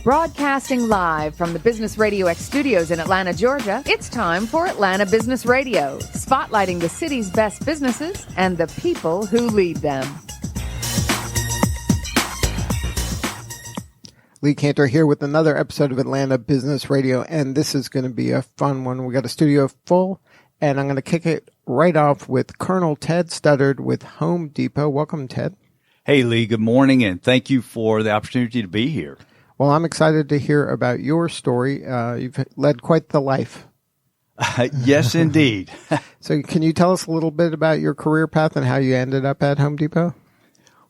Broadcasting live from the Business Radio X studios in Atlanta, Georgia, it's time for Atlanta Business Radio, spotlighting the city's best businesses and the people who lead them. Lee Cantor here with another episode of Atlanta Business Radio, and this is going to be a fun one. We got a studio full, and I'm going to kick it right off with Colonel Ted Studdard with Home Depot. Welcome, Ted. Hey, Lee. Good morning, and thank you for the opportunity to be here. Well, I'm excited to hear about your story. You've led quite the life. Yes, indeed. So can you tell us a little bit about your career path and how you ended up at Home Depot?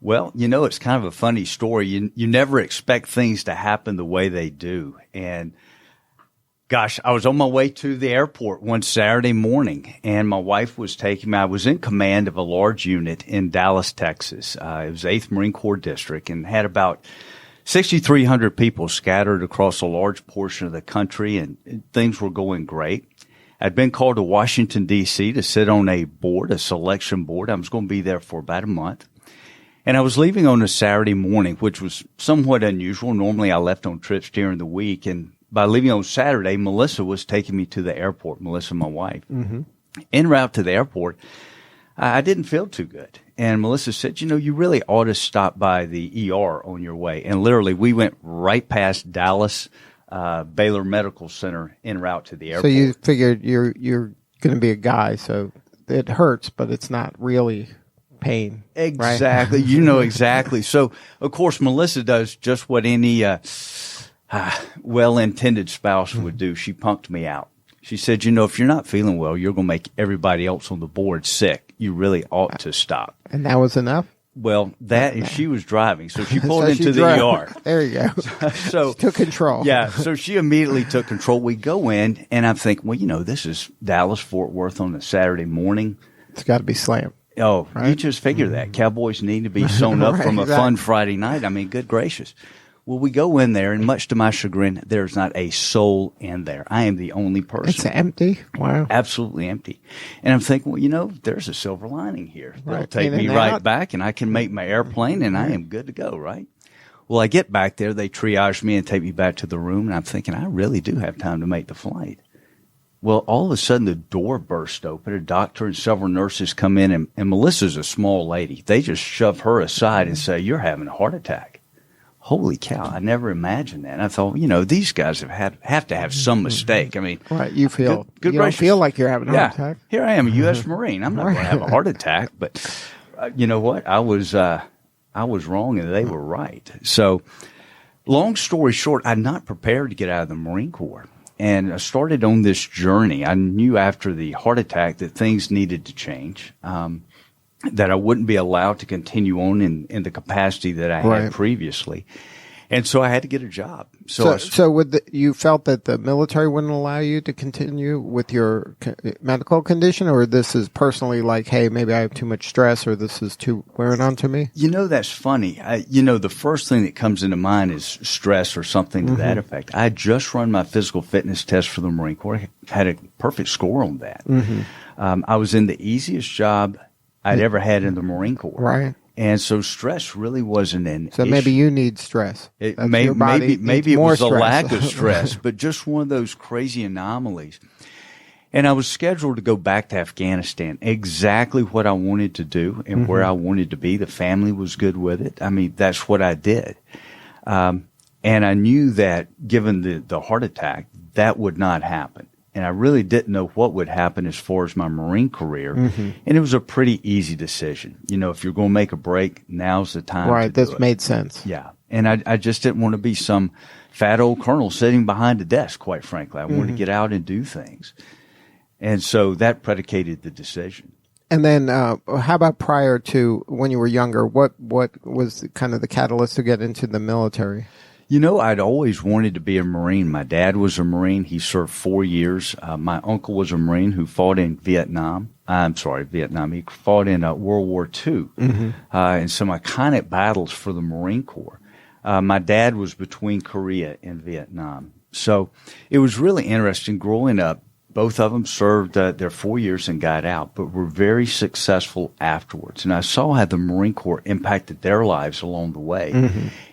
Well, you know, it's kind of a funny story. You never expect things to happen the way they do. And gosh, I was on my way to the airport one Saturday morning, and my wife was taking me. I was in command of a large unit in Dallas, Texas. It was 8th Marine Corps District and had about 6,300 people scattered across a large portion of the country, and things were going great. I'd been called to Washington, D.C. to sit on a board, a selection board. I was going to be there for about a month. And I was leaving on a Saturday morning, which was somewhat unusual. Normally I left on trips during the week. And by leaving on Saturday, Melissa was taking me to the airport, Melissa, my wife. Mm-hmm. En route to the airport, I didn't feel too good. And Melissa said, you know, you really ought to stop by the ER on your way. And literally, we went right past Dallas Baylor Medical Center en route to the airport. So you figured you're going to be a guy, so it hurts, but it's not really pain. Exactly. Right? You know exactly. So, of course, Melissa does just what any well-intended spouse would do. She punked me out. She said, you know, if you're not feeling well, you're going to make everybody else on the board sick. You really ought to stop. And that was enough? Well, and she was driving, so she pulled So into she the drove. ER. There you go. So she took control. Yeah, so she immediately took control. We go in, and I'm thinking, well, you know, this is Dallas-Fort Worth on a Saturday morning. It's got to be slammed. Oh, right? You just figure that. Cowboys need to be sewn up Right, from a exactly. fun Friday night. I mean, good gracious. Well, we go in there, and much to my chagrin, there's not a soul in there. I am the only person. It's empty? Wow. Absolutely empty. And I'm thinking, well, you know, there's a silver lining here. They'll Right. take In me and right out. back, and I can make my airplane, and I am good to go, right? Well, I get back there. They triage me and take me back to the room, and I'm thinking, I really do have time to make the flight. Well, all of a sudden, the door burst open. A doctor and several nurses come in, and Melissa's a small lady. They just shove her aside and say, you're having a heart attack. Holy cow, I never imagined that. And I thought, you know, these guys have to have some mistake. I mean, Right, you feel good you don't gracious. feel like you're having a heart attack. Here I am, a U.S. Marine. I'm not going to have a heart attack, but you know what? I was wrong, and they were right. So, long story short, I'm not prepared to get out of the Marine Corps, and I started on this journey. I knew after the heart attack that things needed to change. That I wouldn't be allowed to continue on in the capacity that I Right. had previously. And so I had to get a job. So you felt that the military wouldn't allow you to continue with your medical condition, or this is personally like, hey, maybe I have too much stress, or this is too wearing on to me? You know, that's funny. You know, the first thing that comes into mind is stress or something to that effect. I had just run my physical fitness test for the Marine Corps, had a perfect score on that. I was in the easiest job I'd ever had in the Marine Corps. Right. And so stress really wasn't an So issue. maybe you need stress. Maybe it more was a stress. lack of stress, but just one of those crazy anomalies. And I was scheduled to go back to Afghanistan, exactly what I wanted to do and where I wanted to be. The family was good with it. I mean, that's what I did. And I knew that given the heart attack, that would not happen. And I really didn't know what would happen as far as my Marine career. And it was a pretty easy decision. You know, if you're going to make a break, now's the time Right, to do this it. made sense. Yeah. And I just didn't want to be some fat old colonel sitting behind a desk, quite frankly. I wanted to get out and do things. And so that predicated the decision. And then how about prior to when you were younger, what was kind of the catalyst to get into the military? You know, I'd always wanted to be a Marine. My dad was a Marine. He served 4 years. My uncle was a Marine who fought in Vietnam. He fought in World War II in some iconic battles for the Marine Corps. My dad was between Korea and Vietnam. So it was really interesting growing up. Both of them served their 4 years and got out, but were very successful afterwards. And I saw how the Marine Corps impacted their lives along the way.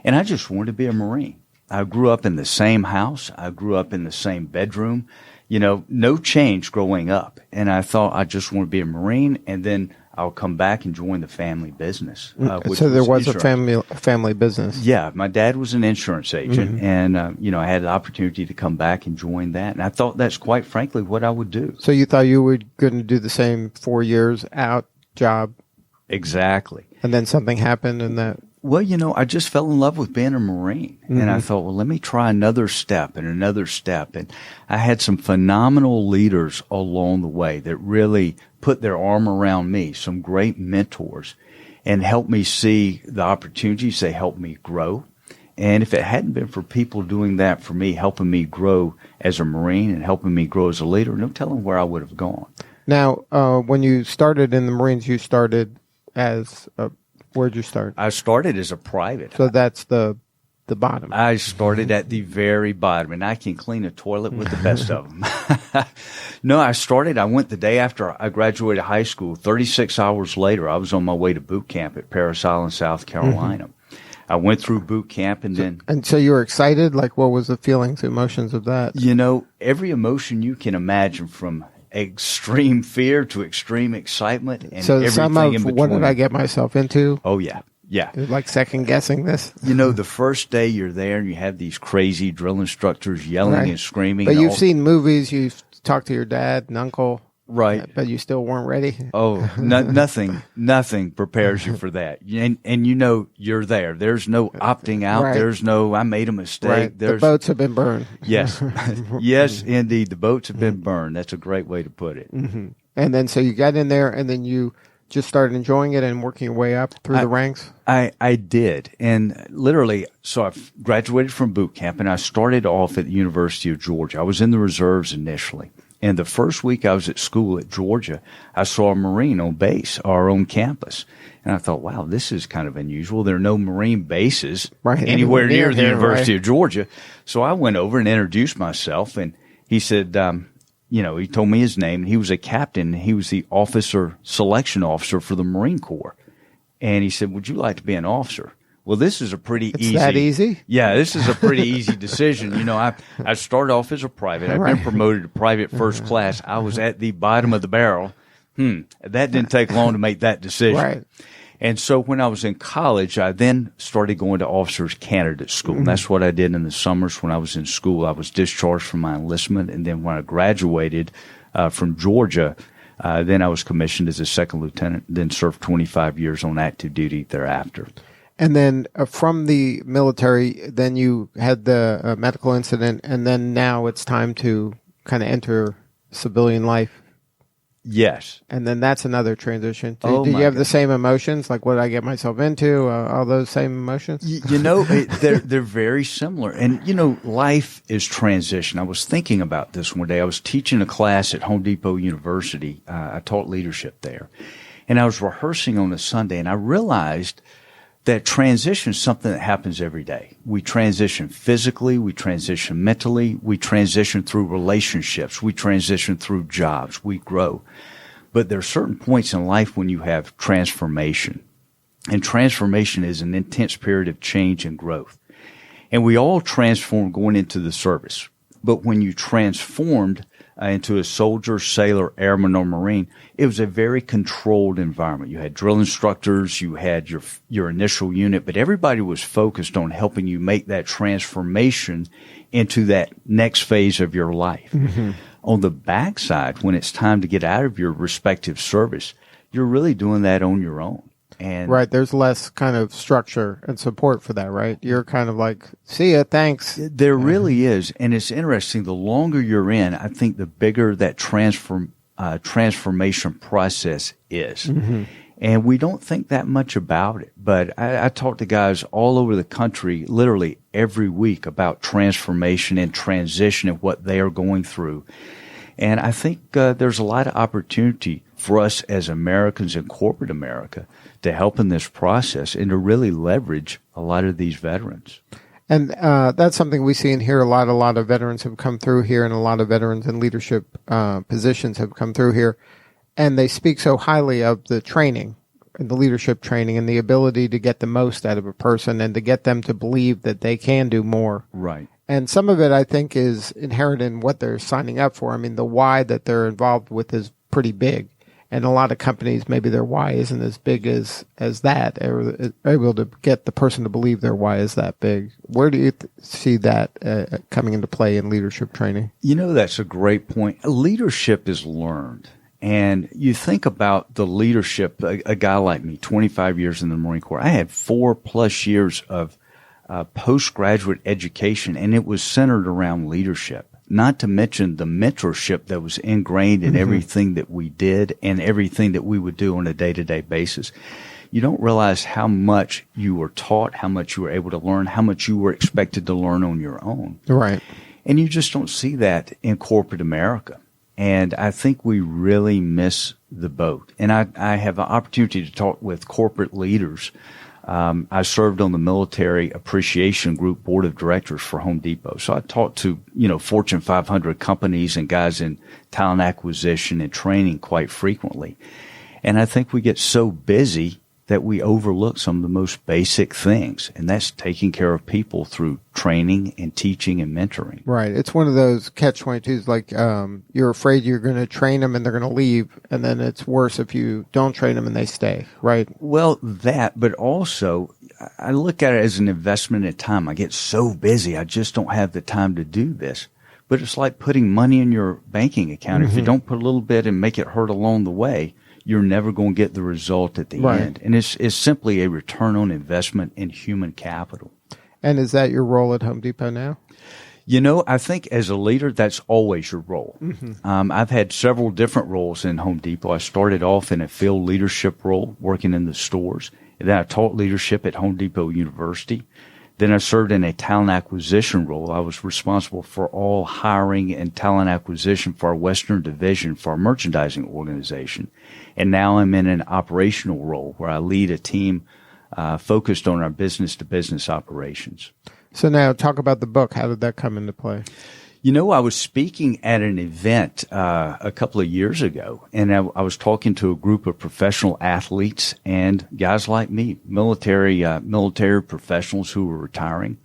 And I just wanted to be a Marine. I grew up in the same house. I grew up in the same bedroom. No change growing up. And I thought I just want to be a Marine, and then I'll come back and join the family business. So there was a family business. Yeah, my dad was an insurance agent, and I had the opportunity to come back and join that. And I thought that's quite frankly what I would do. So you thought you were going to do the same 4 years out job? Exactly. And then something happened, and that. Well, I just fell in love with being a Marine. And I thought, well, let me try another step and another step. And I had some phenomenal leaders along the way that really put their arm around me, some great mentors, and helped me see the opportunities. They helped me grow. And if it hadn't been for people doing that for me, helping me grow as a Marine and helping me grow as a leader, no telling where I would have gone. Now, when you started in the Marines, you started as where'd you start? I started as a private. So that's the bottom. I started at the very bottom, and I can clean a toilet with the best of them. No, I went the day after I graduated high school. 36 hours later, I was on my way to boot camp at Parris Island, South Carolina. I went through boot camp, and then... And so you were excited? Like, what was the feelings, emotions of that? Every emotion you can imagine, from extreme fear to extreme excitement, and so everything some of in between. What did I get myself into? Oh, yeah. Yeah. Like second guessing this? The first day you're there and you have these crazy drill instructors yelling and screaming. But you've seen movies, you've talked to your dad and uncle. Right. But you still weren't ready? Oh, nothing prepares you for that. And you're there. There's no opting out. Right. There's no, I made a mistake. Right. The boats have been burned. Yes. Yes, indeed. The boats have been burned. That's a great way to put it. Mm-hmm. And then so you got in there, and then you just started enjoying it and working your way up through the ranks? I did. And literally, so I graduated from boot camp, and I started off at the University of Georgia. I was in the reserves initially. And the first week I was at school at Georgia, I saw a Marine on base, our own campus. And I thought, wow, this is kind of unusual. There are no Marine bases anywhere near the University of Georgia. So I went over and introduced myself, and he said, he told me his name. He was a captain. He was the selection officer for the Marine Corps. And he said, would you like to be an officer? Well, this is a pretty easy. It's that easy? Yeah, this is a pretty easy decision. I started off as a private. I've been promoted to private first class. I was at the bottom of the barrel. That didn't take long to make that decision. Right. And so when I was in college, I then started going to officers candidate school. And that's what I did in the summers when I was in school. I was discharged from my enlistment. And then when I graduated from Georgia, then I was commissioned as a second lieutenant, then served 25 years on active duty thereafter. And then from the military, then you had the medical incident, and then now it's time to kind of enter civilian life. Yes. And then that's another transition. Do you have the same emotions? Like, what did I get myself into? All those same emotions? They're very similar. And, life is transition. I was thinking about this one day. I was teaching a class at Home Depot University. I taught leadership there. And I was rehearsing on a Sunday, and I realized that transition is something that happens every day. We transition physically, we transition mentally, we transition through relationships, we transition through jobs, we grow. But there are certain points in life when you have transformation. And transformation is an intense period of change and growth. And we all transform going into the service. But when you transformed into a soldier, sailor, airman, or Marine, it was a very controlled environment. You had drill instructors, you had your initial unit, but everybody was focused on helping you make that transformation into that next phase of your life. Mm-hmm. On the backside, when it's time to get out of your respective service, you're really doing that on your own. And right, there's less kind of structure and support for that, right? You're kind of like, see ya, thanks. There really is. And it's interesting. The longer you're in, I think the bigger that transformation process is. Mm-hmm. And we don't think that much about it. But I talk to guys all over the country literally every week about transformation and transition and what they are going through. And I think there's a lot of opportunity for us as Americans in corporate America to help in this process and to really leverage a lot of these veterans. And that's something we see and hear a lot. A lot of veterans have come through here, and a lot of veterans in leadership positions have come through here. And they speak so highly of the training the leadership training and the ability to get the most out of a person and to get them to believe that they can do more. Right. And some of it, I think, is inherent in what they're signing up for. I mean, the why that they're involved with is pretty big. And a lot of companies, maybe their why isn't as big as that, or able to get the person to believe their why is that big. Where do you see that coming into play in leadership training? That's a great point. Leadership is learned. And you think about the leadership, a guy like me, 25 years in the Marine Corps, I had 4+ years of postgraduate education, and it was centered around leadership. Not to mention the mentorship that was ingrained in everything that we did and everything that we would do on a day-to-day basis. You don't realize how much you were taught, how much you were able to learn, how much you were expected to learn on your own. Right. And you just don't see that in corporate America. And I think we really miss the boat. And I have an opportunity to talk with corporate leaders. I served on the Military Appreciation Group Board of Directors for Home Depot. So I talked to, Fortune 500 companies and guys in talent acquisition and training quite frequently. And I think we get so busy that we overlook some of the most basic things, and that's taking care of people through training and teaching and mentoring. Right. It's one of those catch-22s, like you're afraid you're going to train them and they're going to leave, and then it's worse if you don't train them and they stay, right? Well, that, but also I look at it as an investment in time. I get so busy, I just don't have the time to do this. But it's like putting money in your banking account. If you don't put a little bit and make it hurt along the way, you're never going to get the result at the end. And it's simply a return on investment in human capital. And is that your role at Home Depot now? I think as a leader, that's always your role. I've had several different roles in Home Depot. I started off in a field leadership role, working in the stores. And then I taught leadership at Home Depot University. Then I served in a talent acquisition role. I was responsible for all hiring and talent acquisition for our Western Division for our merchandising organization. And now I'm in an operational role where I lead a team focused on our business-to-business operations. So now talk about the book. How did that come into play? I was speaking at an event a couple of years ago, and I was talking to a group of professional athletes and guys like me, military professionals who were retiring.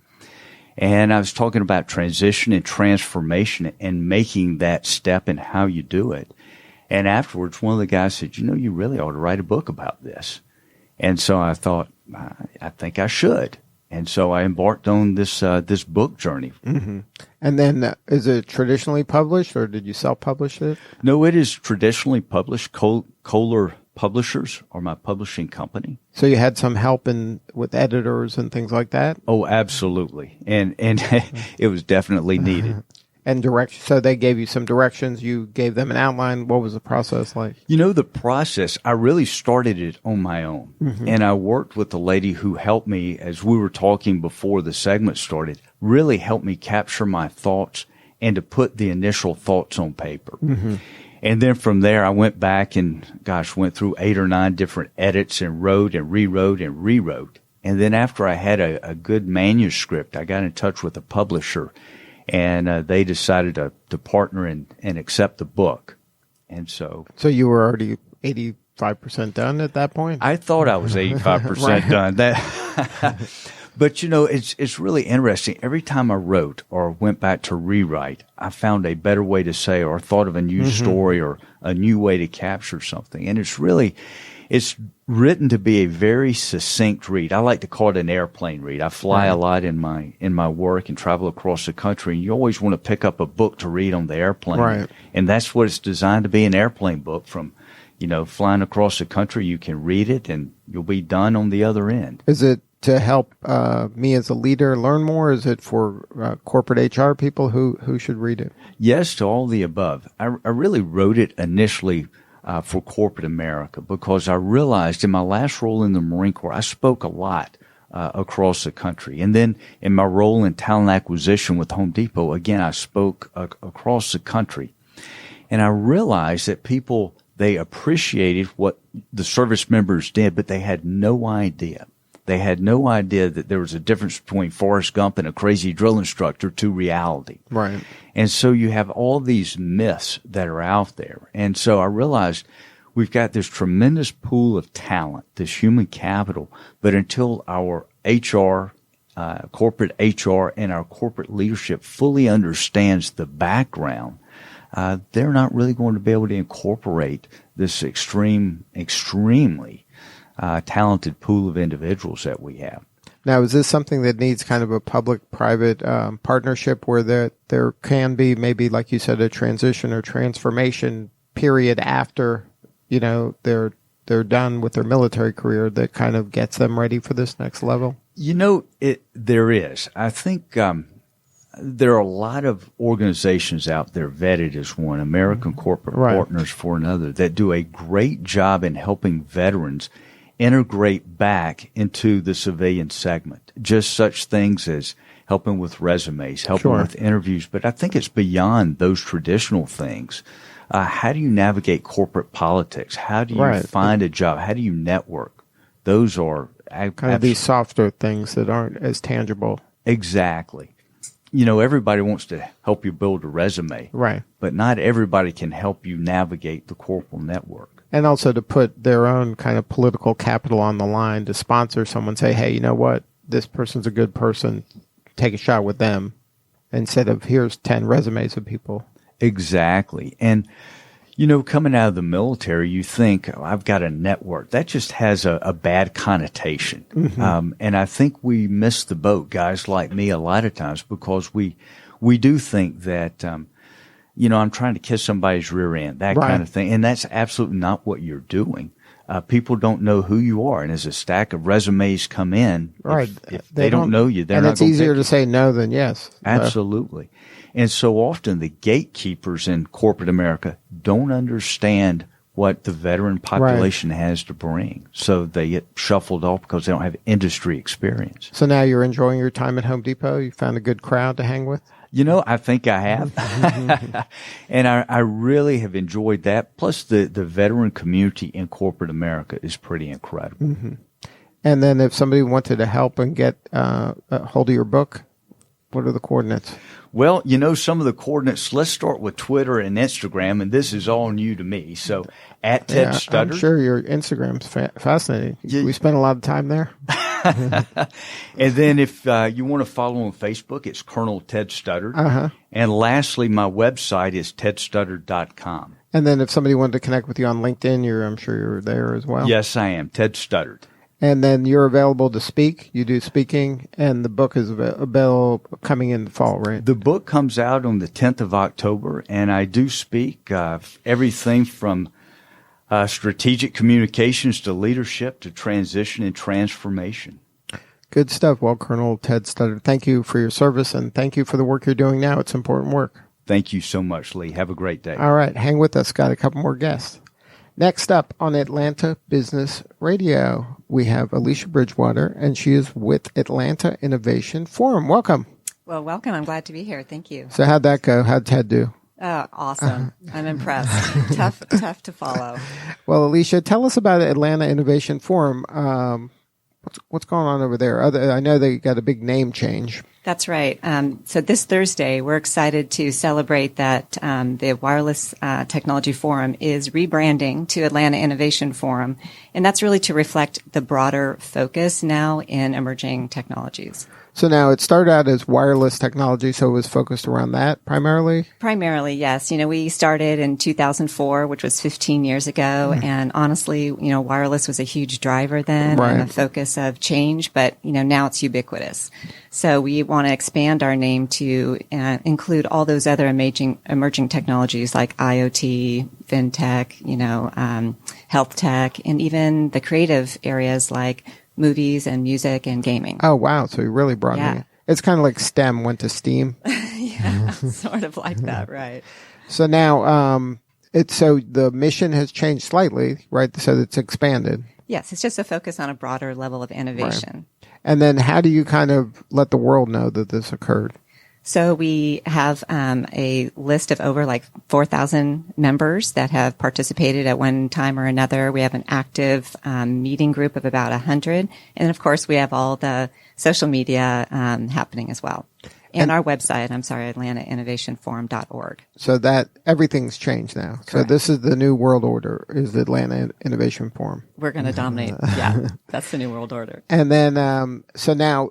And I was talking about transition and transformation and making that step and how you do it. And afterwards, one of the guys said, you really ought to write a book about this. And so I thought, I think I should. And so I embarked on this book journey. And then is it traditionally published, or did you self-publish it? No, it is traditionally published. Kohler Publishers are my publishing company. So you had some help with editors and things like that? Oh, absolutely. And it was definitely needed. And so they gave you some directions. You gave them an outline. What was the process like? The process, I really started it on my own. And I worked with the lady who helped me, as we were talking before the segment started, really helped me capture my thoughts and to put the initial thoughts on paper. And then from there, I went back and, went through 8 or 9 different edits and wrote and rewrote and rewrote. And then after I had a good manuscript, I got in touch with a publisher. And they decided to partner and accept the book. And so you were already 85% done at that point? I thought I was 85% done. But, it's really interesting. Every time I wrote or went back to rewrite, I found a better way to say or thought of a new story or a new way to capture something. And it's written to be a very succinct read. I like to call it an airplane read. I fly a lot in my work and travel across the country, and you always want to pick up a book to read on the airplane. Right. And that's what it's designed to be, an airplane book. From, flying across the country, you can read it and you'll be done on the other end. Is it to help me as a leader learn more? Is it for corporate HR people who should read it? Yes, to all the above. I really wrote it initially for corporate America, because I realized in my last role in the Marine Corps, I spoke a lot across the country. And then in my role in talent acquisition with Home Depot, again, I spoke across the country. And I realized that people, they appreciated what the service members did, but they had no idea. They had no idea that there was a difference between Forrest Gump and a crazy drill instructor to reality. Right. And so you have all these myths that are out there. And so I realized we've got this tremendous pool of talent, this human capital, but until our HR, corporate HR, and our corporate leadership fully understands the background, they're not really going to be able to incorporate this extremely talented pool of individuals that we have. Now, is this something that needs kind of a public-private partnership where there can be maybe, like you said, a transition or transformation period after, they're done with their military career that kind of gets them ready for this next level? There is. I think there are a lot of organizations out there, Vetted is one, American Corporate Partners for another, that do a great job in helping veterans integrate back into the civilian segment. Just such things as helping with resumes, helping with interviews. But I think it's beyond those traditional things. How do you navigate corporate politics? How do you find a job? How do you network? Those are kind of these softer things that aren't as tangible. Exactly. Everybody wants to help you build a resume. Right. But not everybody can help you navigate the corporate network. And also to put their own kind of political capital on the line to sponsor someone, say, hey, you know what? This person's a good person. Take a shot with them instead of here's 10 resumes of people. Exactly. And, coming out of the military, you think, I've got a network. That just has a bad connotation. Mm-hmm. And I think we miss the boat, guys like me, a lot of times because we do think that, I'm trying to kiss somebody's rear end, that kind of thing. And that's absolutely not what you're doing. People don't know who you are. And as a stack of resumes come in, if they don't know you, they're not going to. And it's easier to say no than yes. Absolutely. And so often the gatekeepers in corporate America don't understand what the veteran population has to bring. So they get shuffled off because they don't have industry experience. So now you're enjoying your time at Home Depot? You found a good crowd to hang with? I think I have. And I really have enjoyed that. Plus, the veteran community in corporate America is pretty incredible. Mm-hmm. And then if somebody wanted to help and get a hold of your book, what are the coordinates? Well, some of the coordinates, let's start with Twitter and Instagram, and this is all new to me. So, at Ted Studdard. I'm sure your Instagram's fascinating. We spent a lot of time there. And then if you want to follow on Facebook, it's Colonel Ted Studdard. Uh-huh. And lastly, my website is tedstuddard.com. And then if somebody wanted to connect with you on LinkedIn, I'm sure you're there as well. Yes, I am, Ted Studdard. And then you're available to speak. You do speaking, and the book is available coming in the fall, right? The book comes out on the 10th of October, and I do speak everything from strategic communications to leadership to transition and transformation. Good stuff. Well, Colonel Ted Studdard, thank you for your service, and thank you for the work you're doing now. It's important work. Thank you so much, Lee. Have a great day. All right. Hang with us. Got a couple more guests. Next up on Atlanta Business Radio, we have Alecia Bridgwater, and she is with Atlanta Innovation Forum. Welcome. Well, welcome. I'm glad to be here. Thank you. So how'd that go? How'd Ted do? Awesome. I'm impressed. Tough to follow. Well, Alecia, tell us about Atlanta Innovation Forum. What's going on over there? I know they got a big name change. That's right. So this Thursday, we're excited to celebrate that the Wireless Technology Forum is rebranding to Atlanta Innovation Forum, and that's really to reflect the broader focus now in emerging technologies. So now it started out as wireless technology, so it was focused around that primarily? Primarily, yes. We started in 2004, which was 15 years ago, and honestly, wireless was a huge driver then and a focus of change, but, now it's ubiquitous. So we want to expand our name to include all those other emerging technologies like IoT, fintech, health tech, and even the creative areas like movies and music and gaming. Oh, wow. So you really broadened it. It's kind of like STEM went to STEAM. Yeah, sort of like that, right. So now so the mission has changed slightly, right? So it's expanded. Yes, it's just a focus on a broader level of innovation. Right. And then how do you kind of let the world know that this occurred? So we have a list of over 4,000 members that have participated at one time or another. We have an active meeting group of about 100. And of course, we have all the social media happening as well. And our website, AtlantaInnovationForum.org. So that everything's changed now. Correct. So this is the new world order, is the Atlanta Innovation Forum. We're going to dominate. Yeah, that's the new world order. And then, so now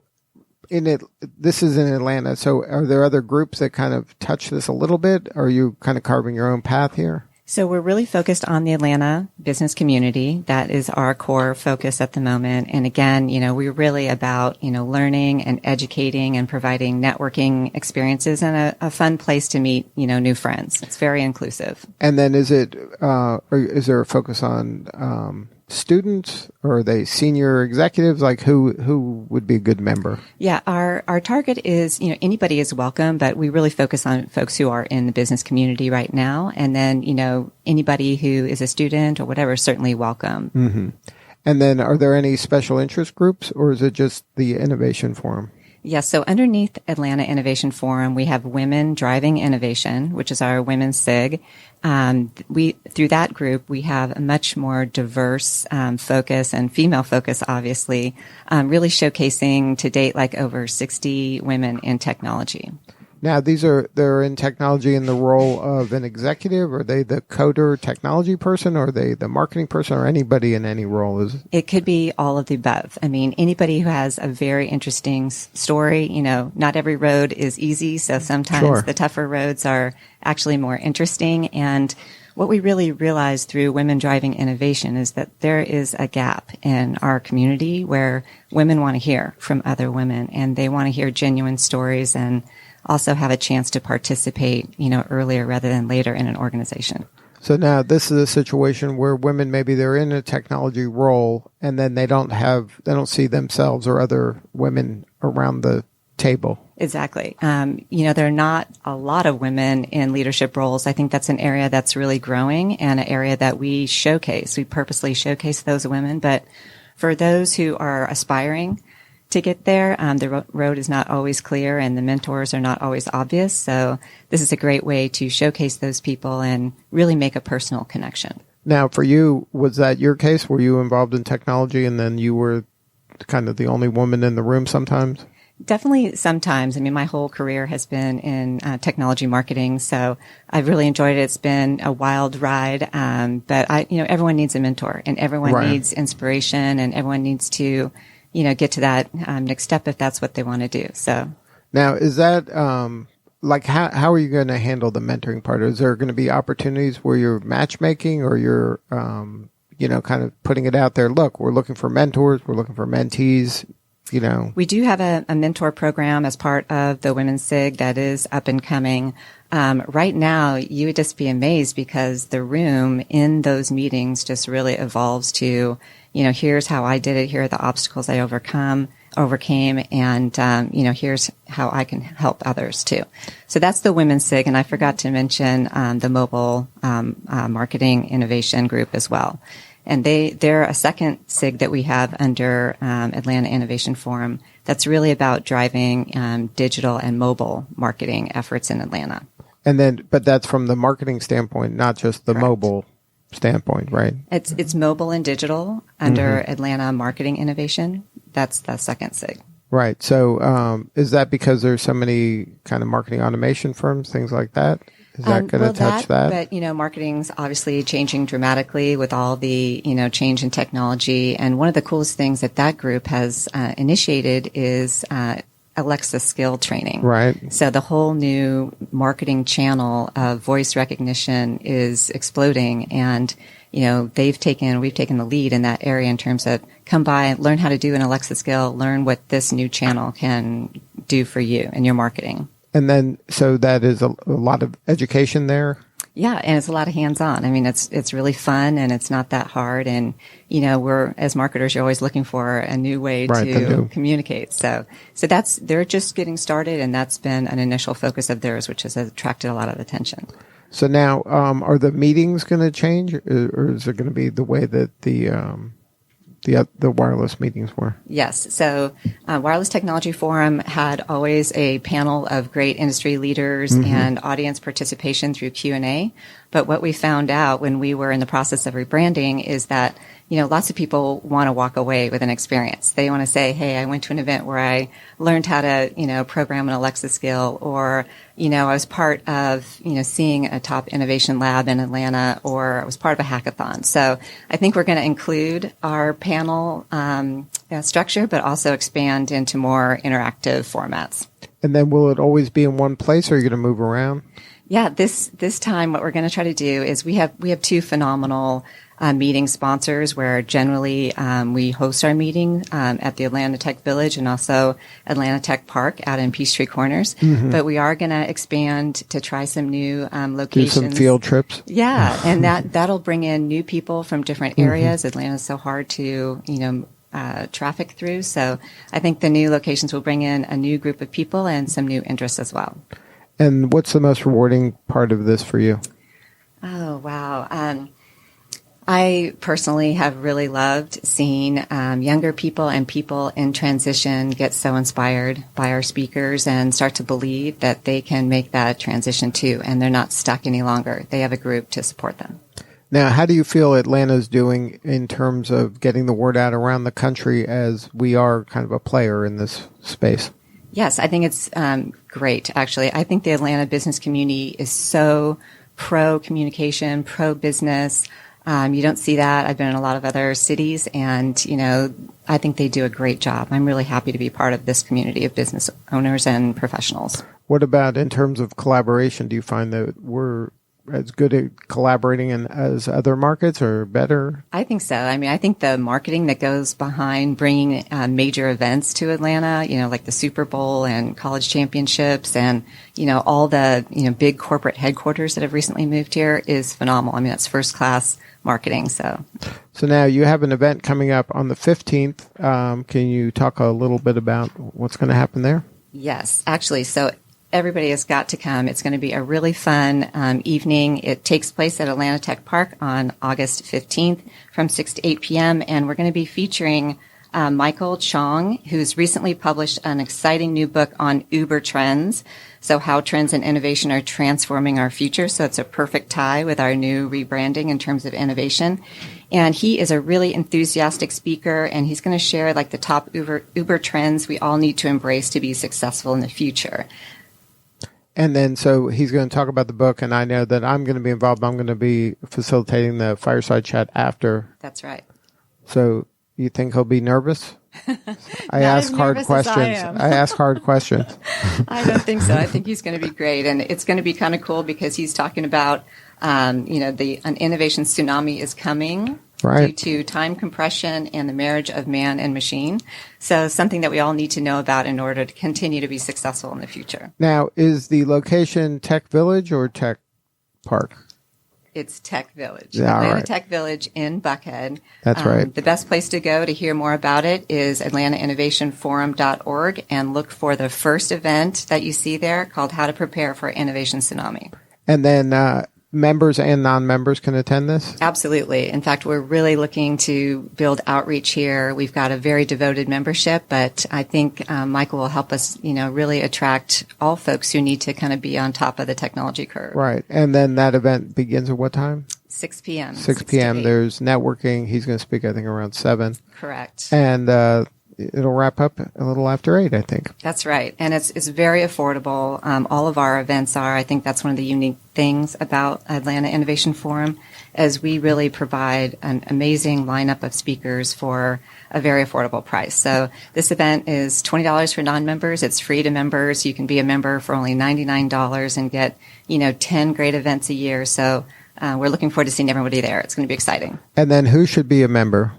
this is in Atlanta. So are there other groups that kind of touch this a little bit? Or are you kind of carving your own path here? So we're really focused on the Atlanta business community. That is our core focus at the moment. And again, we're really about, learning and educating and providing networking experiences and a fun place to meet, new friends. It's very inclusive. And then is there a focus on, students, or are they senior executives? Like who would be a good member? Yeah, our target is, anybody is welcome, but we really focus on folks who are in the business community right now. And then, anybody who is a student or whatever is certainly welcome. Mm-hmm. And then are there any special interest groups, or is it just the Innovation Forum? Yes. So underneath Atlanta Innovation Forum, we have Women Driving Innovation, which is our women's SIG. Through that group, we have a much more diverse focus and female focus, obviously, really showcasing to date like over 60 women in technology. Now, they're in technology in the role of an executive. Are they the coder technology person, or are they the marketing person, or anybody in any role? It could be all of the above. I mean, anybody who has a very interesting story, not every road is easy. So sometimes the tougher roads are actually more interesting. And what we really realized through Women Driving Innovation is that there is a gap in our community where women want to hear from other women, and they want to hear genuine stories and also have a chance to participate, earlier rather than later in an organization. So now this is a situation where women, maybe they're in a technology role, and then they don't see themselves or other women around the table. Exactly. There are not a lot of women in leadership roles. I think that's an area that's really growing and an area that we showcase. We purposely showcase those women. But for those who are aspiring to get there, the road is not always clear and the mentors are not always obvious. So this is a great way to showcase those people and really make a personal connection. Now, for you, was that your case? Were you involved in technology and then you were kind of the only woman in the room sometimes? Definitely sometimes. I mean, my whole career has been in technology marketing, so I've really enjoyed it. It's been a wild ride, but everyone needs a mentor, and everyone needs inspiration, and everyone needs to get to that next step if that's what they want to do. So now, is that how are you going to handle the mentoring part? Is there going to be opportunities where you're matchmaking, or you're kind of putting it out there? Look, we're looking for mentors, we're looking for mentees. We do have a mentor program as part of the Women's SIG that is up and coming. Right now, you would just be amazed because the room in those meetings just really evolves to, here's how I did it. Here are the obstacles I overcame. And, here's how I can help others too. So that's the Women's SIG. And I forgot to mention, the mobile, marketing innovation group as well. And they're a second SIG that we have under Atlanta Innovation Forum that's really about driving digital and mobile marketing efforts in Atlanta. And then, but that's from the marketing standpoint, not just the mobile standpoint, right? It's mobile and digital under Atlanta Marketing Innovation. That's the second SIG. Right. So is that because there's so many kind of marketing automation firms, things like that? Is that going to touch that? But, marketing's obviously changing dramatically with all the, change in technology. And one of the coolest things that group has initiated is Alexa skill training. Right. So the whole new marketing channel of voice recognition is exploding. And, we've taken the lead in that area in terms of come by and learn how to do an Alexa skill, learn what this new channel can do for you and your marketing. And then, so that is a lot of education there? Yeah, and it's a lot of hands-on. I mean, it's really fun and it's not that hard. And, we're, as marketers, you're always looking for a new way to communicate. So they're just getting started, and that's been an initial focus of theirs, which has attracted a lot of attention. So now, are the meetings going to change, or is it going to be the way that the wireless meetings were? Yes. So Wireless Technology Forum had always a panel of great industry leaders and audience participation through Q&A. But what we found out when we were in the process of rebranding is that, lots of people want to walk away with an experience. They want to say, hey, I went to an event where I learned how to, program an Alexa skill, or, I was part of, seeing a top innovation lab in Atlanta, or I was part of a hackathon. So I think we're going to include our panel structure, but also expand into more interactive formats. And then will it always be in one place, or are you going to move around? Yeah, this time what we're going to try to do is we have two phenomenal meeting sponsors where generally we host our meeting at the Atlanta Tech Village and also Atlanta Tech Park out in Peachtree Corners. Mm-hmm. But we are going to expand to try some new locations. Do some field trips. Yeah, and that'll bring in new people from different areas. Mm-hmm. Atlanta's so hard to, traffic through. So I think the new locations will bring in a new group of people and some new interests as well. And what's the most rewarding part of this for you? Oh, wow. I personally have really loved seeing younger people and people in transition get so inspired by our speakers and start to believe that they can make that transition too, and they're not stuck any longer. They have a group to support them. Now, how do you feel Atlanta's doing in terms of getting the word out around the country, as we are kind of a player in this space? Yes, I think it's great, actually. I think the Atlanta business community is so pro-communication, pro-business. You don't see that. I've been in a lot of other cities, and, I think they do a great job. I'm really happy to be part of this community of business owners and professionals. What about in terms of collaboration? Do you find that we're as good at collaborating as other markets, or better? I think so. I mean, I think the marketing that goes behind bringing major events to Atlanta, like the Super Bowl and college championships and, all the, big corporate headquarters that have recently moved here is phenomenal. I mean, that's first class marketing. So now you have an event coming up on the 15th. Can you talk a little bit about what's going to happen there? Yes, actually. So everybody has got to come. It's going to be a really fun evening. It takes place at Atlanta Tech Park on August 15th from 6 to 8 p.m. And we're going to be featuring Michael Chong, who's recently published an exciting new book on Uber trends. So how trends and innovation are transforming our future. So it's a perfect tie with our new rebranding in terms of innovation. And he is a really enthusiastic speaker, and he's going to share the top Uber trends we all need to embrace to be successful in the future. And then, so he's going to talk about the book, and I know that I'm going to be involved. I'm going to be facilitating the fireside chat after. That's right. So you think he'll be nervous? I ask hard questions. I ask hard questions. I don't think so. I think he's going to be great, and it's going to be kind of cool because he's talking about, an innovation tsunami is coming. Right. Due to time compression and the marriage of man and machine. So something that we all need to know about in order to continue to be successful in the future. Now, is the location Tech Village or Tech Park? It's Tech Village. Yeah, Atlanta right. Tech Village in Buckhead. That's right. The best place to go to hear more about it is atlantainnovationforum.org, and look for the first event that you see there called How to Prepare for Innovation Tsunami. And then members and non-members can attend this? Absolutely. In fact, we're really looking to build outreach here. We've got a very devoted membership, but I think Michael will help us, really attract all folks who need to kind of be on top of the technology curve. Right. And then that event begins at what time? 6 p.m. 6 p.m. There's networking. He's going to speak, I think, around 7. Correct. And it'll wrap up a little after 8, I think. That's right. And it's very affordable. All of our events are. I think that's one of the unique things about Atlanta Innovation Forum, as we really provide an amazing lineup of speakers for a very affordable price. So this event is $20 for non-members. It's free to members. You can be a member for only $99 and get, 10 great events a year. So we're looking forward to seeing everybody there. It's going to be exciting. And then who should be a member?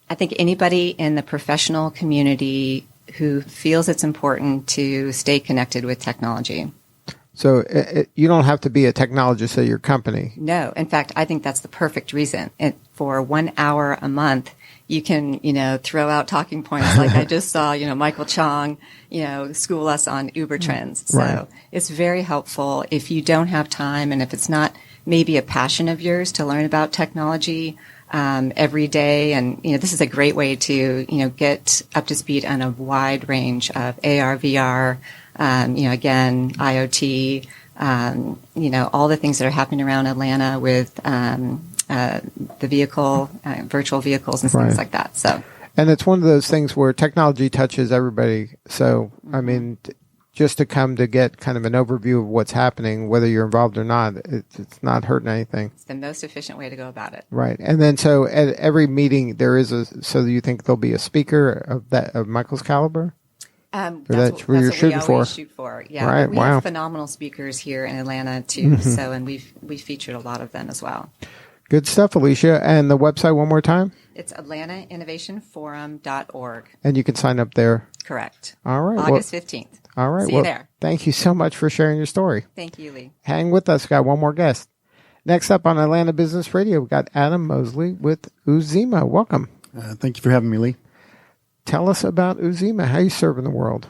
I think anybody in the professional community who feels it's important to stay connected with technology. So you don't have to be a technologist at your company. No. In fact, I think that's the perfect reason. For 1 hour a month, you can, throw out talking points like I just saw, Michael Chong, school us on Uber trends. So right. It's very helpful if you don't have time, and if it's not maybe a passion of yours to learn about technology every day. And, this is a great way to, get up to speed on a wide range of AR, VR, again, IoT, all the things that are happening around Atlanta with the vehicle, virtual vehicles and things like that. So, and it's one of those things where technology touches everybody. So, I mean, just to come to get kind of an overview of what's happening, whether you're involved or not, it's not hurting anything. It's the most efficient way to go about it. Right. And then so at every meeting there is so you think there'll be a speaker of Michael's caliber? That's what we always shoot for. Yeah. Right. We have phenomenal speakers here in Atlanta too. So, and we've featured a lot of them as well. Good stuff, Alecia. And the website one more time? It's AtlantaInnovationForum.org. And you can sign up there. Correct. All right. August 15th. All right. See you there. Thank you so much for sharing your story. Thank you, Lee. Hang with us. Got one more guest. Next up on Atlanta Business Radio, we've got Adam Mosley with Uzima. Welcome. Thank you for having me, Lee. Tell us about Uzima. How you serving the world?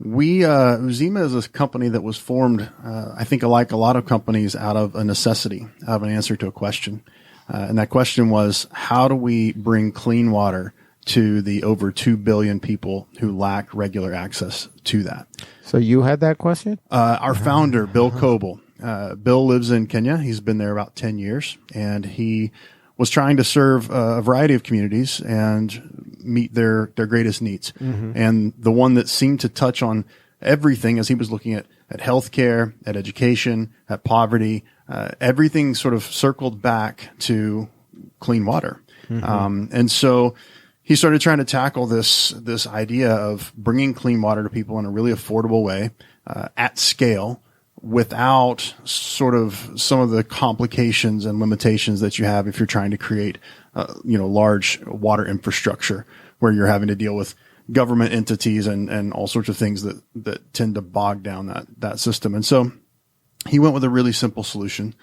Uzima is a company that was formed, I think, like a lot of companies, out of a necessity, out of an answer to a question. And that question was, how do we bring clean water to the over 2 billion people who lack regular access to that? So you had that question? Our founder, Bill Coble. Bill lives in Kenya. He's been there about 10 years, and he was trying to serve a variety of communities and meet their greatest needs. And the one that seemed to touch on everything, as he was looking at healthcare, at education, at poverty, everything sort of circled back to clean water. And so he started trying to tackle this idea of bringing clean water to people in a really affordable way, at scale, without sort of some of the complications and limitations that you have if you're trying to create, large water infrastructure where you're having to deal with government entities and all sorts of things that tend to bog down that system. And so he went with a really simple solution,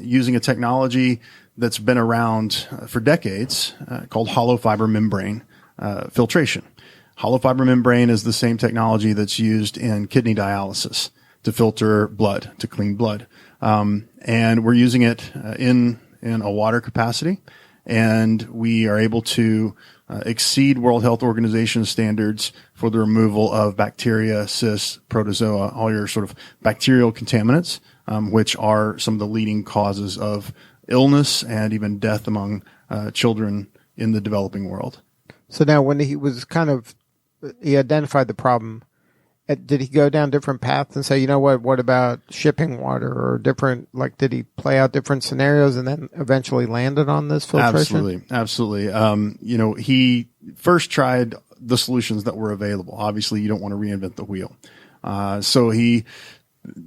using a technology that's been around for decades, called hollow fiber membrane filtration. Hollow fiber membrane is the same technology that's used in kidney dialysis to filter blood, to clean blood. And we're using it in a water capacity, and we are able to exceed World Health Organization standards for the removal of bacteria, cysts, protozoa, all your sort of bacterial contaminants, which are some of the leading causes of illness and even death among children in the developing world. So now when he identified the problem, did he go down different paths and say, you know what about shipping water or different, did he play out different scenarios and then eventually landed on this filtration? Absolutely. He first tried the solutions that were available. Obviously, you don't want to reinvent the wheel. So he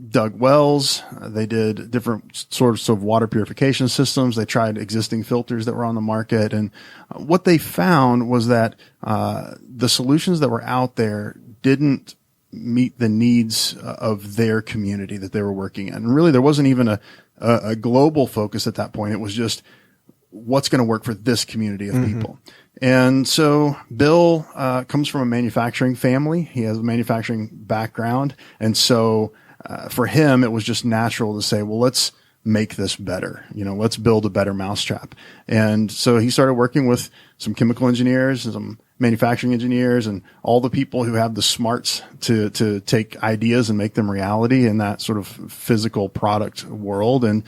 dug wells. They did different sorts of water purification systems. They tried existing filters that were on the market. And what they found was that the solutions that were out there didn't meet the needs of their community that they were working in. And really, there wasn't even a global focus at that point. It was just what's going to work for this community of people. And so Bill comes from a manufacturing family. He has a manufacturing background. And so for him, it was just natural to say, well, let's make this better. Let's build a better mousetrap. And so he started working with some chemical engineers and some manufacturing engineers and all the people who have the smarts to take ideas and make them reality in that sort of physical product world. And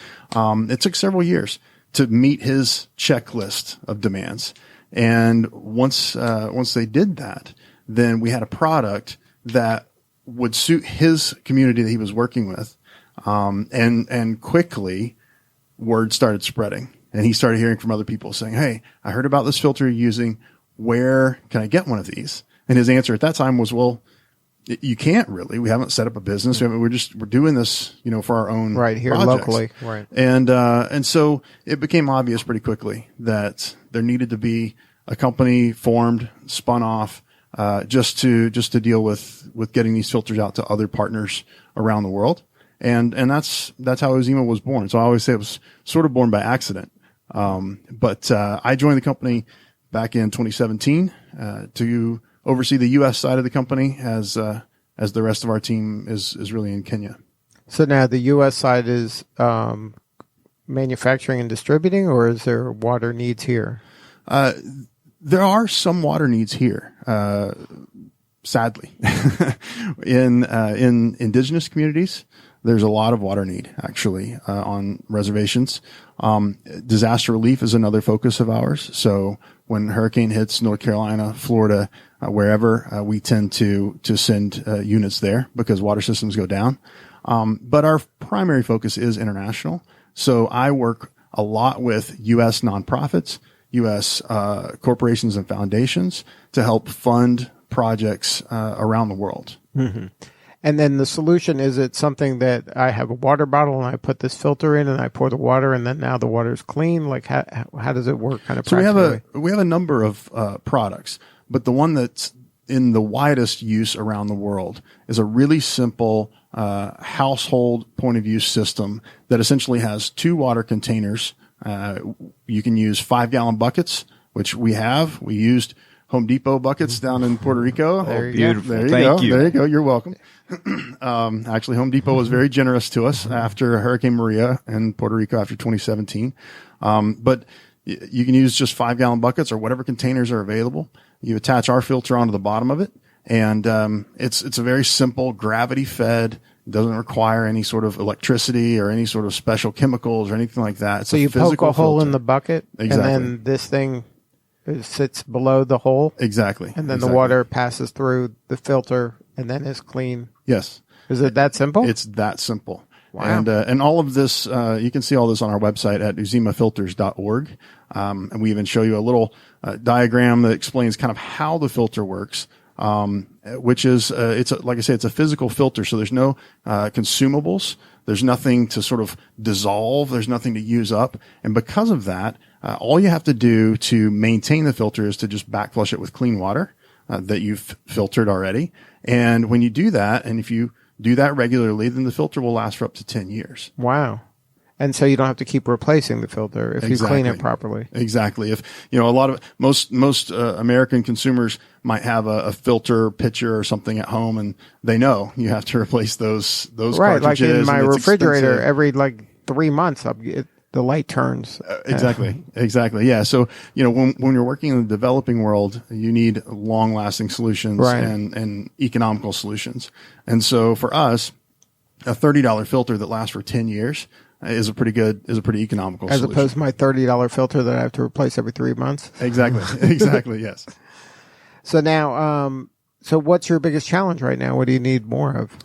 it took several years to meet his checklist of demands. And once they did that, then we had a product that would suit his community that he was working with. And quickly word started spreading, and he started hearing from other people saying, "Hey, I heard about this filter you're using. Where can I get one of these?" And his answer at that time was, "Well, you can't really. We haven't set up a business. We're doing this, for our own right here projects. Locally, right." And so it became obvious pretty quickly that there needed to be a company formed, spun off, just to deal with getting these filters out to other partners around the world. And that's how Uzima was born. So I always say it was sort of born by accident. But I joined the company back in 2017 to oversee the U.S. side of the company as the rest of our team is really in Kenya. So now the U.S. side is manufacturing and distributing, or is there water needs here? There are some water needs here, sadly, in indigenous communities. there's a lot of water need actually on reservations. Disaster relief is another focus of ours. So when hurricane hits North Carolina, Florida, wherever, we tend to send units there because water systems go down. But our primary focus is international. So I work a lot with U.S. nonprofits, U.S. Corporations and foundations to help fund projects around the world. Mm-hmm. And then the solution, is it something that I have a water bottle and I put this filter in and I pour the water and then now the water is clean? Like how does it work kind of practically? So we have a number of products, but the one that's in the widest use around the world is a really simple household point of use system that essentially has 2 water containers. You can use 5-gallon buckets, which we have. We used Home Depot buckets down in Puerto Rico. There you beautiful. go. There you Thank go. you. There you go. You're welcome. Actually, Home Depot was very generous to us after Hurricane Maria in Puerto Rico after 2017. But you can use just 5-gallon buckets or whatever containers are available. You attach our filter onto the bottom of it, and it's a very simple gravity fed. Doesn't require any sort of electricity or any sort of special chemicals or anything like that. It's So you poke a hole in the bucket, Exactly. and then this thing sits below the hole, Exactly. and then Exactly. the water passes through the filter and then is clean. Yes. Is it that simple? It's that simple. Wow. And all of this, you can see all this on our website at uzimafilters.org. And we even show you a little diagram that explains kind of how the filter works. Which is, like I say, it's a physical filter. So there's no, consumables. There's nothing to sort of dissolve. There's nothing to use up. And because of that, all you have to do to maintain the filter is to just backflush it with clean water, that you've filtered already. And when you do that, and if you do that regularly, then the filter will last for up to 10 years. Wow. And so you don't have to keep replacing the filter if you clean it properly. Exactly. If, a lot of most American consumers might have a filter pitcher or something at home, and they know you have to replace those Right. Like cartridges. in my and it's refrigerator, expensive. every 3 months, the light turns. Exactly. Exactly. Yeah. So, when you're working in the developing world, you need long lasting solutions Right. and economical solutions. And so for us, a $30 filter that lasts for 10 years is a pretty economical As solution. opposed to my $30 filter that I have to replace every 3 months. Exactly. Exactly. Yes. So now, so what's your biggest challenge right now? What do you need more of?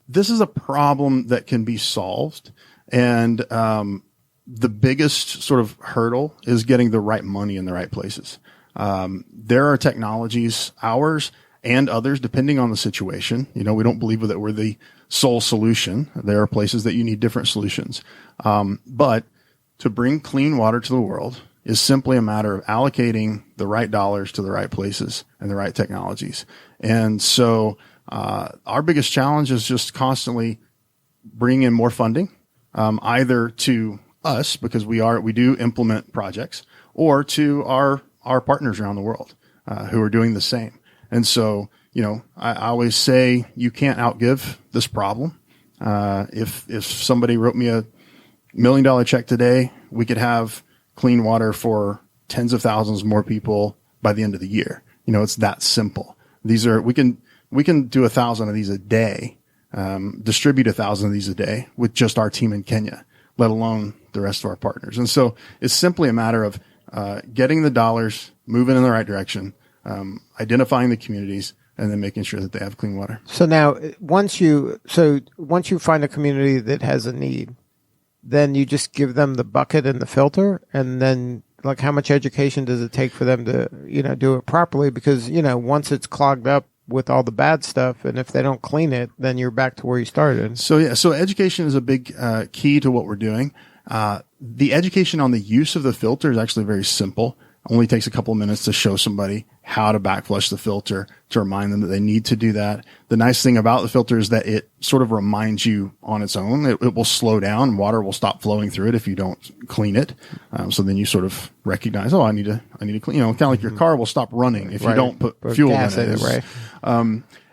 This is a problem that can be solved. And the biggest sort of hurdle is getting the right money in the right places. There are technologies, ours and others, depending on the situation. We don't believe that we're the sole solution. There are places that you need different solutions. But to bring clean water to the world is simply a matter of allocating the right dollars to the right places and the right technologies. And so our biggest challenge is just constantly bringing in more funding. Either to us, because we do implement projects, or to our partners around the world, who are doing the same. And so, I always say you can't outgive this problem. If somebody wrote me $1 million check today, we could have clean water for tens of thousands more people by the end of the year. It's that simple. We can do 1,000 of these a day. Distribute 1,000 of these a day with just our team in Kenya, let alone the rest of our partners. And so it's simply a matter of getting the dollars, moving in the right direction, identifying the communities, and then making sure that they have clean water. So now, once you find a community that has a need, then you just give them the bucket and the filter, and then like how much education does it take for them to do it properly? Because once it's clogged up with all the bad stuff, and if they don't clean it, then you're back to where you started. So education is a big key to what we're doing. The education on the use of the filter is actually very simple. Only takes a couple of minutes to show somebody how to backflush the filter, to remind them that they need to do that. The nice thing about the filter is that it sort of reminds you on its own. It will slow down. Water will stop flowing through it if you don't clean it. So then you sort of recognize, I need to clean. Kind of like your car will stop running if you don't put fuel gas in it. right?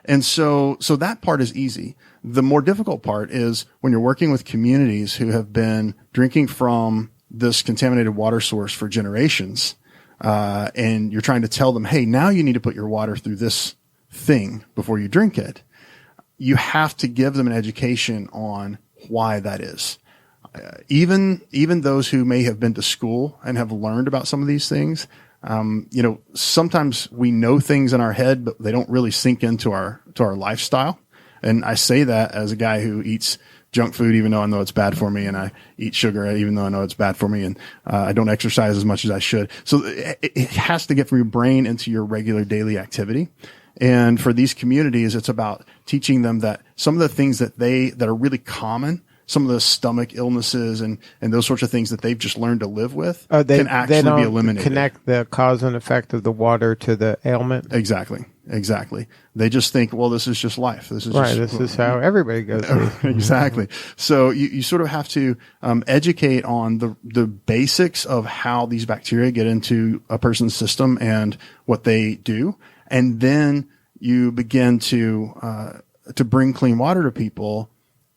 And so that part is easy. The more difficult part is when you're working with communities who have been drinking from this contaminated water source for generations. And you're trying to tell them, hey, now you need to put your water through this thing before you drink it. you have to give them an education on why that is. Even those who may have been to school and have learned about some of these things, sometimes we know things in our head, but they don't really sink into our lifestyle. And I say that as a guy who eats junk food, even though I know it's bad for me, and I eat sugar, even though I know it's bad for me, and I don't exercise as much as I should. So it has to get from your brain into your regular daily activity. And for these communities, it's about teaching them that some of the things that are really common, some of the stomach illnesses and those sorts of things that they've just learned to live with can actually be eliminated. Connect the cause and effect of the water to the ailment. Exactly. They just think, well, this is just life. This is how everybody goes through. Exactly. So you sort of have to educate on the basics of how these bacteria get into a person's system and what they do, and then you begin to bring clean water to people.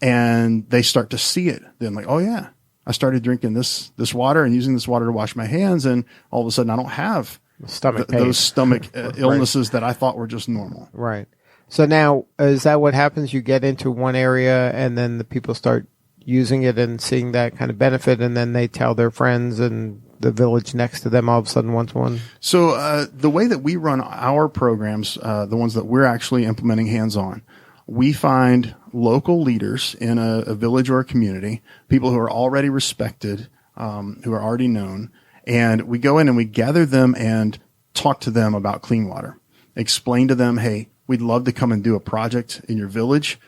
And they start to see it. Then like, oh yeah, I started drinking this water and using this water to wash my hands. And all of a sudden I don't have those stomach illnesses that I thought were just normal. Right. So now, is that what happens? You get into one area and then the people start using it and seeing that kind of benefit. And then they tell their friends and the village next to them all of a sudden wants one. So, the way that we run our programs, the ones that we're actually implementing hands-on, we find local leaders in a village or a community, people who are already respected, who are already known, and we go in and we gather them and talk to them about clean water. Explain to them, hey, we'd love to come and do a project in your village.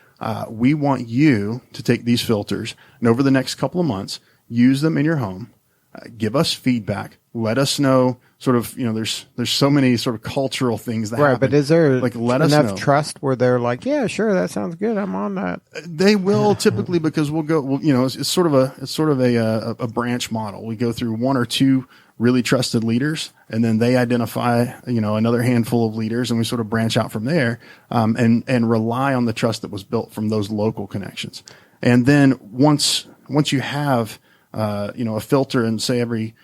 We want you to take these filters and over the next couple of months, use them in your home, give us feedback, let us know. Sort of, there's so many sort of cultural things that happen. Right, but is there let us enough know. Trust where they're like, yeah, sure, that sounds good, I'm on that? They will typically, because it's sort of a branch model. We go through one or two really trusted leaders, and then they identify another handful of leaders, and we sort of branch out from there, and rely on the trust that was built from those local connections. And then once you have a filter in say every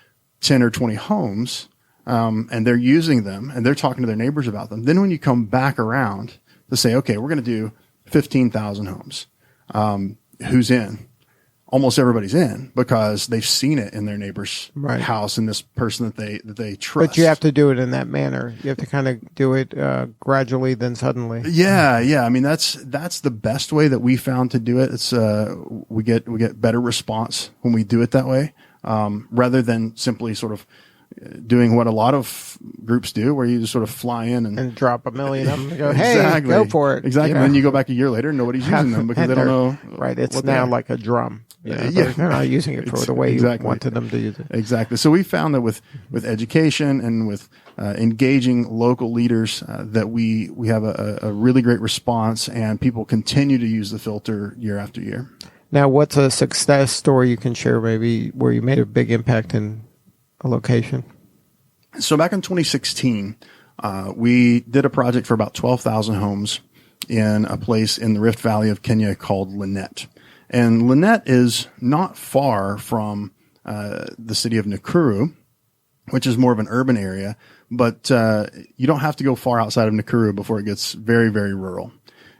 10 or 20 homes. And they're using them and they're talking to their neighbors about them. Then when you come back around to say, okay, we're going to do 15,000 homes, who's in? Almost everybody's in because they've seen it in their neighbor's house and this person that they trust. But you have to do it in that manner. You have to kind of do it gradually, then suddenly. Yeah. I mean, that's the best way that we found to do it. It's we get better response when we do it that way, rather than simply sort of doing what a lot of groups do, where you just sort of fly in and drop a million of them and go, hey, go for it. Exactly. And then you go back a year later and nobody's using them because they don't know. Right. It's now like a drum. They're not using it for the way you wanted them to use it. Exactly. So we found that with education and with engaging local leaders, that we have a really great response, and people continue to use the filter year after year. Now, what's a success story you can share, maybe where you made a big impact in a location? So back in 2016, we did a project for about 12,000 homes in a place in the Rift Valley of Kenya called Lynette. And Lynette is not far from the city of Nakuru, which is more of an urban area, but you don't have to go far outside of Nakuru before it gets very, very rural.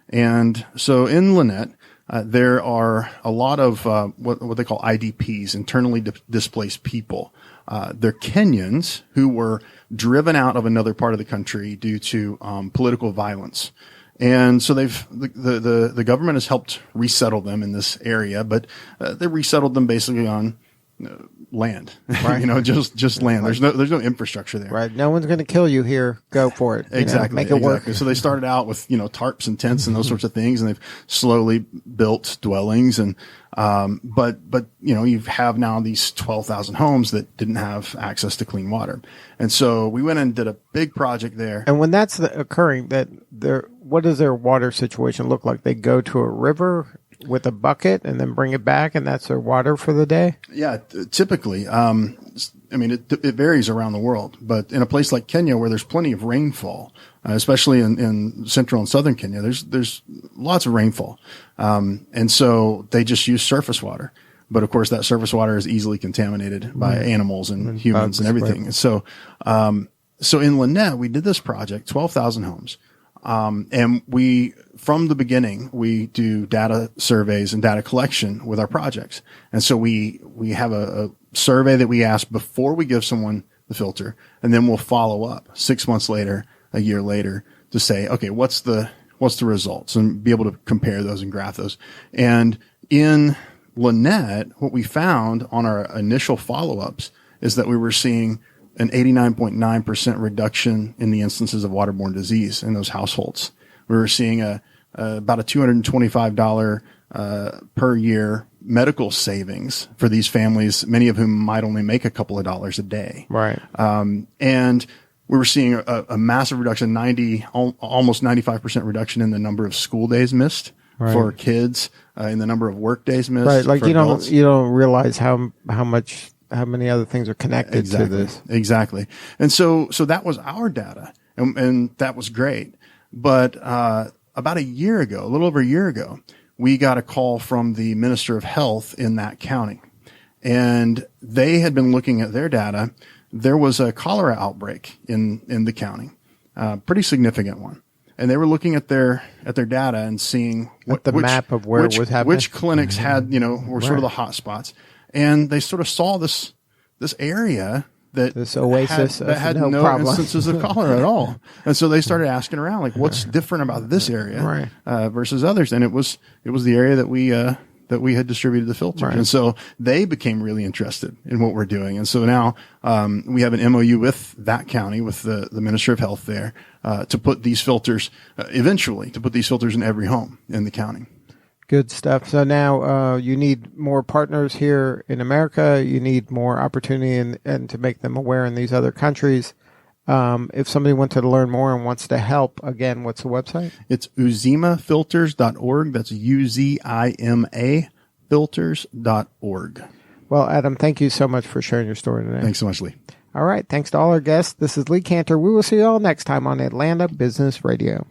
And so in Lynette, there are a lot of what they call IDPs, internally displaced people. They're Kenyans who were driven out of another part of the country due to political violence. And so the government has helped resettle them in this area, but they resettled them basically on land, right? Just land. There's no infrastructure there. Right. No one's going to kill you here. Go for it. Exactly. Make it work. So they started out with, tarps and tents and those sorts of things, and they've slowly built dwellings. And, but you have now these 12,000 homes that didn't have access to clean water. And so we went and did a big project there. And when that's occurring, what does their water situation look like? They go to a river with a bucket and then bring it back, and that's their water for the day? Yeah, typically. It varies around the world, but in a place like Kenya where there's plenty of rainfall, especially in central and southern Kenya, there's lots of rainfall. And so they just use surface water. But of course that surface water is easily contaminated by animals and humans bugs, and everything. Right. And so in Lynette, we did this project, 12,000 homes. And from the beginning, we do data surveys and data collection with our projects. And so we have a survey that we ask before we give someone the filter, and then we'll follow up 6 months later, a year later, to say, okay, what's the results, and be able to compare those and graph those. And in Lynette, what we found on our initial follow-ups is that we were seeing an 89.9% reduction in the instances of waterborne disease in those households. We were seeing about a $225 per year medical savings for these families, many of whom might only make a couple of dollars a day. Right. And we were seeing a massive reduction, almost 95% reduction in the number of school days missed for kids, in the number of work days missed. Right. Like for adults. you don't realize how many other things are connected to this. Exactly. And so that was our data, and that was great. But about a little over a year ago, we got a call from the Minister of Health in that county, and they had been looking at their data. There was a cholera outbreak in the county, pretty significant one. And they were looking at their data and seeing which map of where it was happening, which clinics had, were sort of the hot spots. And they sort of saw this area this oasis that had no instances of cholera at all. And so they started asking around, like, what's different about this area versus others? And it was the area that we had distributed the filters. Right. And so they became really interested in what we're doing. And so now we have an MOU with that county, with the Minister of Health there, to put these filters, eventually, to put these filters in every home in the county. Good stuff. So now you need more partners here in America. You need more opportunity and to make them aware in these other countries. If somebody wanted to learn more and wants to help, again, what's the website? It's uzimafilters.org. That's UZIMA filters.org. Well, Adam, thank you so much for sharing your story today. Thanks so much, Lee. All right. Thanks to all our guests. This is Lee Cantor. We will see you all next time on Atlanta Business Radio.